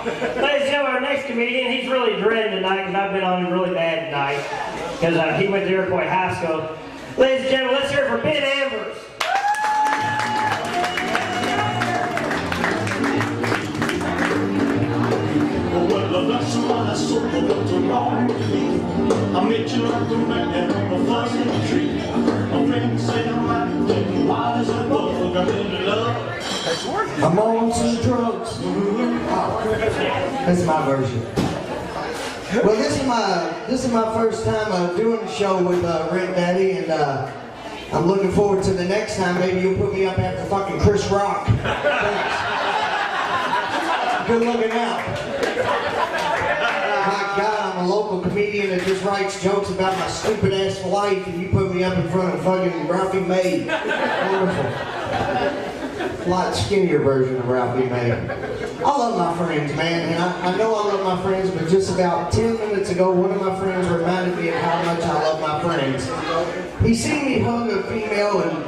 Ladies and gentlemen, our next comedian, he's really dreading tonight because I've been on him really bad tonight because he went to Iroquois High School. Ladies and gentlemen, let's hear it for Ben Ambers. Well, that's why I sold the doctor wrong to me. I met you like a man on a fuzzy tree. My friends say I'm acting wild as a bug. I'm in love. I'm on some drugs. That's my version. Well, this is my first time doing a show with Rent Daddy, and I'm looking forward to the next time. Maybe you'll put me up after fucking Chris Rock. Thanks. Good looking out. My God, I'm a local comedian that just writes jokes about my stupid ass life, and you put me up in front of fucking Ralphie May. Wonderful. A lot skinnier version of Ralphie May. I love my friends, man, and I know I love my friends, but just about 10 minutes ago, one of my friends reminded me of how much I love my friends. He seen me hug a female and,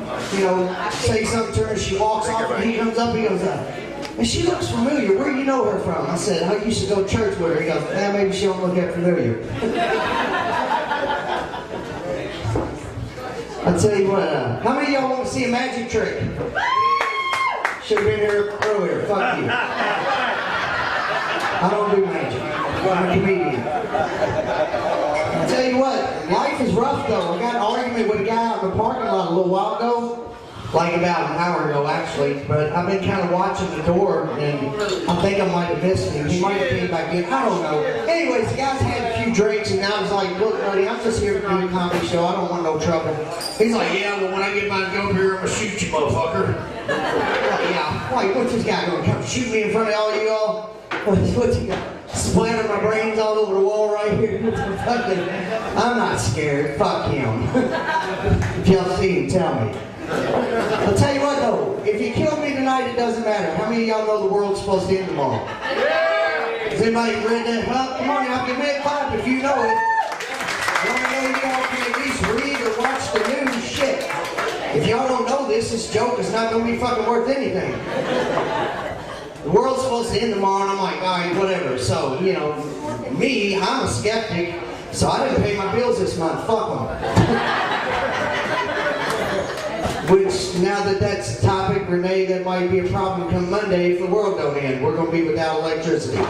say something to her, she walks off, and he comes up, he goes, and she looks familiar. Where do you know her from? I said, I used to go to church with her. He goes, maybe she don't look that familiar. I tell you what, how many of y'all want to see a magic trick? Should have been here earlier. Fuck you. I don't do magic. I'm a comedian. I tell you what, life is rough though. I got in an argument with a guy out in the parking lot a little while ago. Like about an hour ago, actually, but I've been kind of watching the door, and I think I might have missed him. He might have came back in. I don't know. Anyways, the guy's had a few drinks, and I was like, look, buddy, I'm just here to do a comedy show. I don't want no trouble. He's like, yeah, well, when I get my gun here, I'm going to shoot you, motherfucker. Yeah. Like, what's this guy going to come shoot me in front of all you all? What's he got? Splatter my brains all over the wall right here. I'm not scared. Fuck him. If y'all see him, tell me. I'll tell you what though, if you kill me tonight, it doesn't matter. How many of y'all know the world's supposed to end tomorrow? Has anybody read that? Well, come on, y'all give me a clap if you know it. One of y'all can at least read or watch the news. Shit. If y'all don't know this joke is not going to be fucking worth anything. The world's supposed to end tomorrow, and I'm like, alright, whatever. So, me, I'm a skeptic, so I didn't pay my bills this month. Fuck them. Which, now that that's the topic, Renee, that might be a problem come Monday if the world don't end. We're going to be without electricity.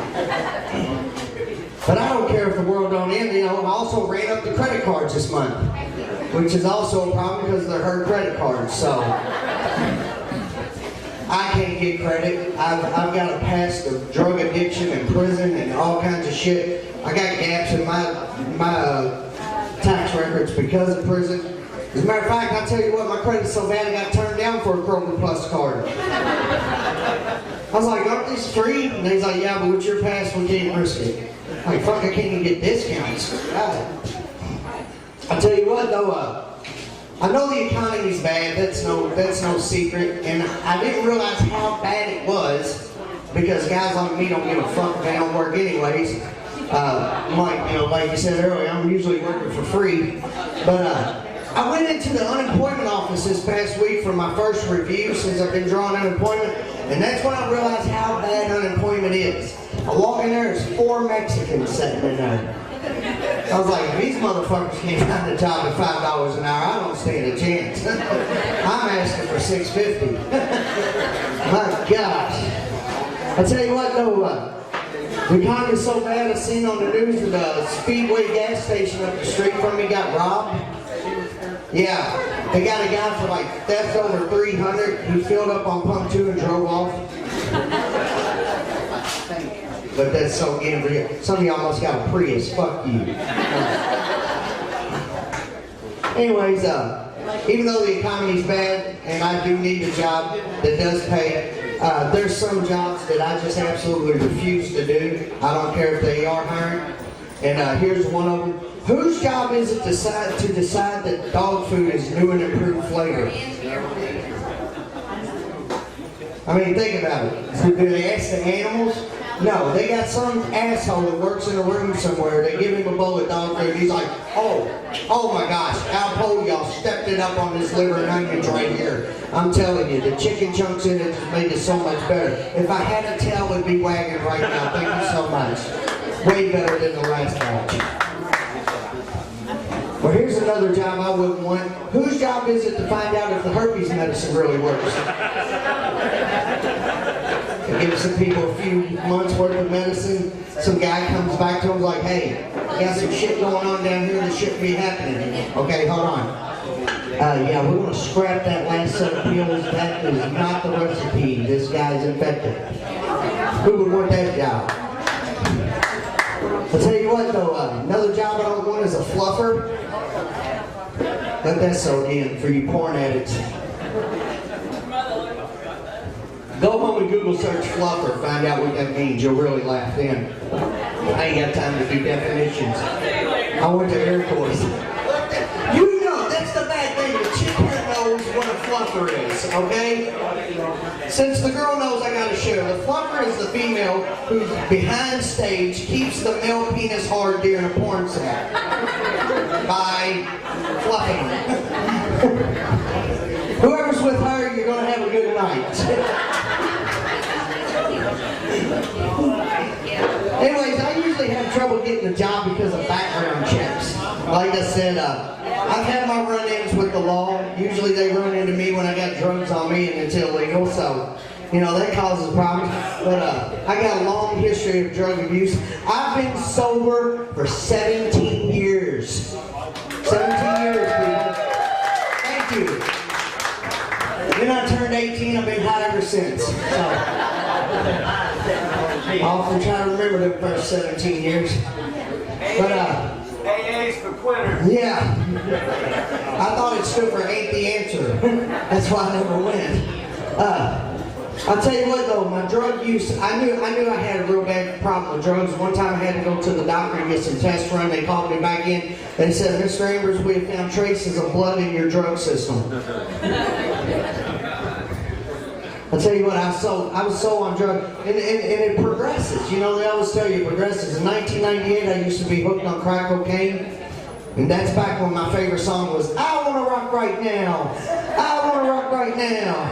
But I don't care if the world don't end. I also ran up the credit cards this month, which is also a problem because they're her credit cards. So I can't get credit. I've got a past of drug addiction and prison and all kinds of shit. I got gaps in my tax records because of prison. As a matter of fact, I'll tell you what, my credit's so bad I got turned down for a Kroger Plus card. I was like, aren't these free? And he's like, yeah, but with your pass, we can't risk it. Like, fuck, I can't even get discounts. God. I'll tell you what, though, I know the economy's bad, that's no secret, and I didn't realize how bad it was, because guys like me don't give a fuck if they don't work anyways. Like you said earlier, I'm usually working for free, but I went into the unemployment office this past week for my first review since I've been drawing unemployment, and that's when I realized how bad unemployment is. I walk in there, there's 4 Mexicans sitting in there. I was like, if these motherfuckers can't find a job at $5 an hour, I don't stand a chance. I'm asking for $6.50. My gosh. I tell you what though, the economy's so bad, I seen on the news that a Speedway gas station up the street from me got robbed. Yeah, they got a guy for like theft over 300. He filled up on pump 2 and drove off. But that's so real. Some of y'all must got a Prius. Fuck you. Anyways, even though the economy's bad and I do need a job that does pay, there's some jobs that I just absolutely refuse to do. I don't care if they are hiring. And here's one of them. Whose job is it to decide that dog food is new and improved flavor? I mean, think about it. Do they ask the animals? No, they got some asshole that works in a room somewhere. They give him a bowl of dog food. He's like, oh my gosh, Alpo, y'all stepped it up on this liver and onions right here. I'm telling you, the chicken chunks in it just made it so much better. If I had a tail, it'd be wagging right now. Thank you so much. Way better than the last batch. Well, here's another job I wouldn't want. Whose job is it to find out if the herpes medicine really works? Give some people a few months worth of medicine. Some guy comes back to him like, hey, got some shit going on down here that shouldn't be happening. Okay, hold on. Yeah, we're going to scrap that last set of pills. That is not the recipe. This guy's infected. Who would want that job? I'll tell you what though, another job I don't want is a fluffer. Let that soak in for you porn addicts. Go home and Google search fluffer, find out what that means. You'll really laugh then. I ain't got time to do definitions. I went to Air Force. You know, that's the bad thing. The chick here knows what a fluffer is, okay? Since the girl knows, I gotta share. The fluffer is the female who's behind stage, keeps the male penis hard during a porn set. By fluffing them. Whoever's with her, you're gonna have a good night. Anyways, I usually have trouble getting a job because of background checks. Like I said, I've had my run-ins with the law. Usually they run into me when I got drugs on me and it's illegal, so, you know, that causes problems. But I got a long history of drug abuse. I've been sober for 17 years. 17 years, people. Thank you. Then I turned 18, I've been high ever since. So. I often try to remember the first 17 years. But, AA's for quitters. yeah. I thought it stood for ain't the answer. That's why I never went. I'll tell you what though, my drug use, I knew I had a real bad problem with drugs. One time I had to go to the doctor and get some tests run. They called me back in. They said, Mr. Ambers, we have found traces of blood in your drug system. I'll tell you what, I was so on drugs, and it progresses. You know, they always tell you it progresses. In 1998, I used to be hooked on crack cocaine, and that's back when my favorite song was, I Want to Rock Right Now, I Want to Rock Right Now.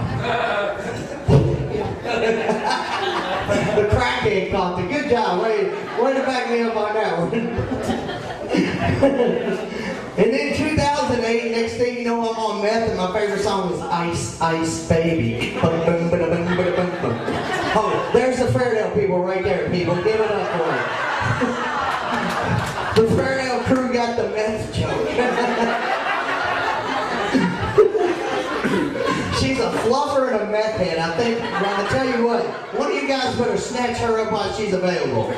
The crackhead caught it. Good job, way to back me up on that one. And then 2008, next thing you know, I'm on meth, and my favorite song was Ice, Ice Baby. Oh, there's the Fairdale people right there, people. Give it up for them. The Fairdale crew got the meth joke. She's a fluffer and a meth head. I think, I'll tell you what, one of you guys better snatch her up while she's available.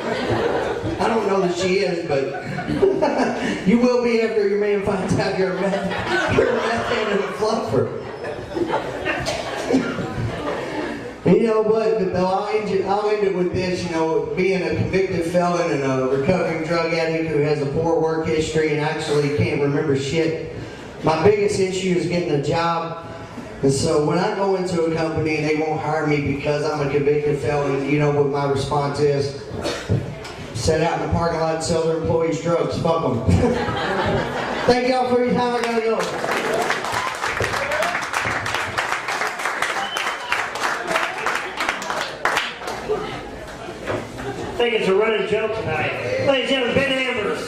I don't know that she is, but you will be after your man finds out you're a meth head and a fluffer. You know, but I'll end it with this, you know, being a convicted felon and a recovering drug addict who has a poor work history and actually can't remember shit. My biggest issue is getting a job. And so when I go into a company and they won't hire me because I'm a convicted felon, you know what my response is? Set out in the parking lot and sell their employees drugs. Fuck them. Thank y'all for your time. I gotta go. I think it's a running joke tonight. Ladies and gentlemen, Ben Ambers.